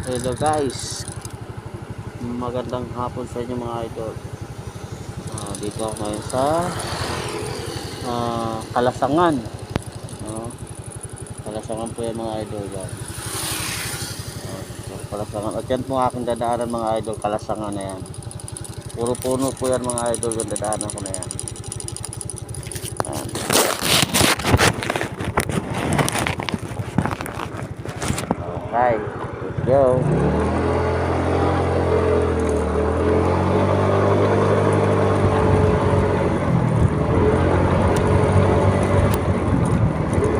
Hello guys, magandang hapon sa inyo mga idol. Dito ako ngayon sa Kalasangan. Kalasangan po yan mga idol yan. Kalasangan. At yan po aking dadaanan mga idol, Kalasangan na yan. Puro puno po yan mga idol yung dadaanan ko na yan. Okay, let's go.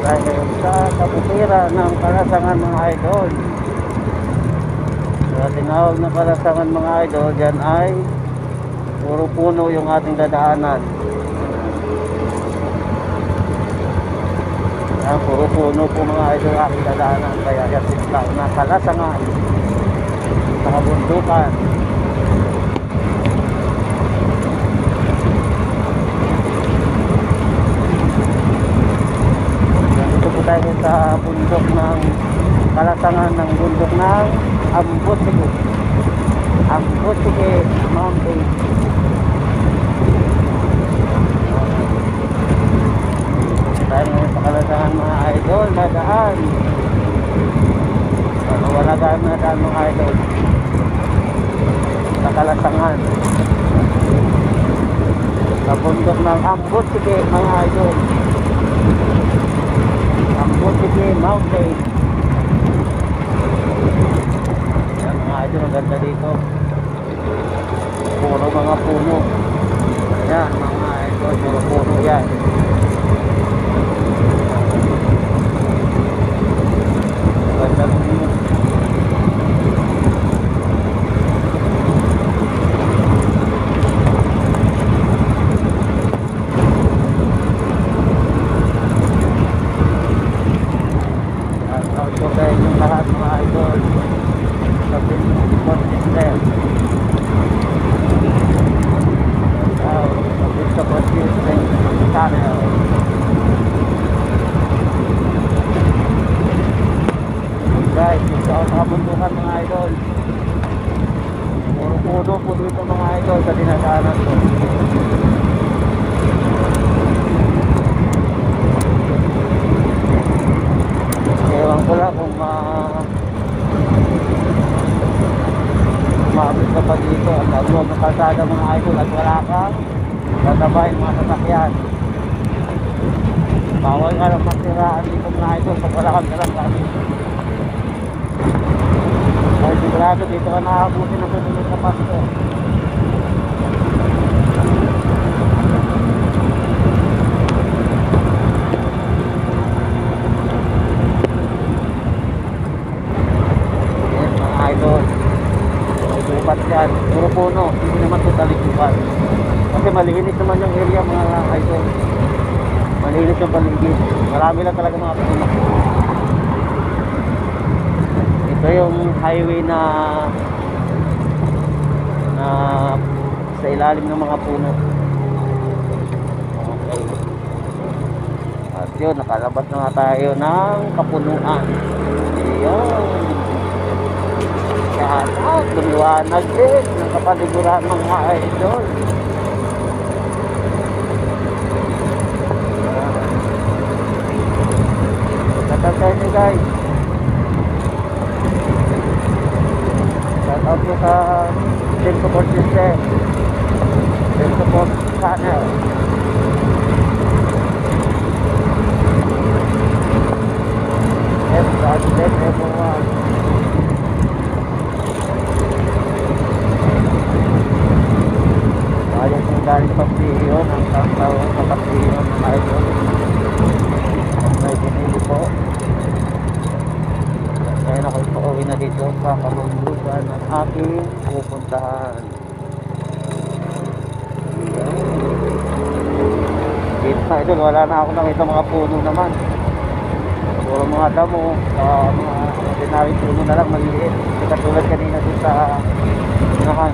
Dahil sa kaputira ng Kalasangan mga idol, sa tinawag na Kalasangan mga idol, dyan ay puro puno yung ating dadaanan. Puro puno po mga idol aking dadaanan, kaya yan tinatawag na Kalasangan sa kabundukan. Tayo sa bundok ng Kalasangan ng bundok ng Ambosike Mountain. Tayo ngayon sa Kalasangan mga idol, dadaan. Wala daan na daan mga idol sa Kalasangan sa bundok ng Ambosike mga idol. Ambosike Mountain. Yan mga idol, ang ganda dito. Puro mga puno. Yan mga idol, puro puno yan. Ganda puno. Yung lahat mga idol sa Bicol system. Sa Bicol system channel. Guys, dito ako sa kabundukan mga idol. Puro puno po dito mga idol sa dinadaanan ko. Ewan ko lang kung maabot ka pa dito at agawag ng kalsada mga idol at wala kang tatabahin mga sasakyan. Bawal ka lang masiraan dito mga idol pag wala kang dalang gamit. Dahil sigurado dito ka nakabuti ng susunod na pasto. Yan, puro puno, hindi naman ito talikupan. Kasi malinis naman yung area mga idol. Malinis yung paligid. Marami lang talaga mga puno. Ito yung highway na sa ilalim ng mga puno. Okay. At yun, nakalabas na nga tayo ng kapunuan. Ayun. Yan at lumiwanag din ng kapaliguran mga idol. Tatagay nyo guys. Shout out nyo sa Team Support System, Team Support Channel. Yes, God bless everyone. Ayos yung galing Pagdiyon ang taon sa Pagdiyon ng idol. May binili po. Ngayon ako pauwi na dito sa kabundukan ng aking pupuntahan. Dito sa idol, wala na ako nakita mga puno naman. Puro mga damo, mga ordinary puno na lang maliliit. Hindi katulad kanina dito sa unahan.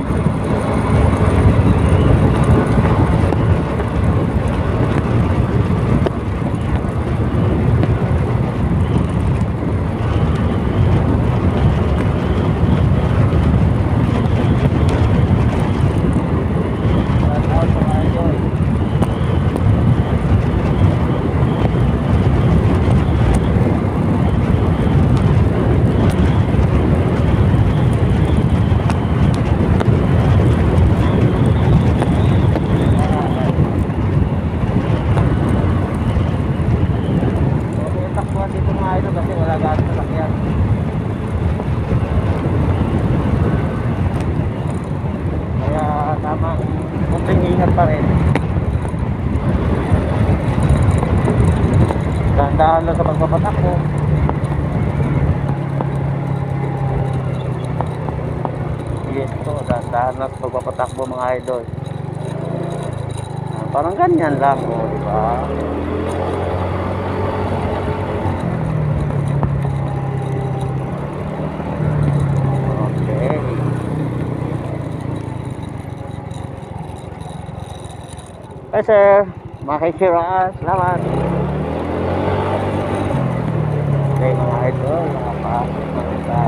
dahan sa pagpapatakbo mga idol. Parang ganyan lang, oh, di ba? Okay. Hey sir, makikiraan. Salamat. Okay mga idol, nakapasok na sa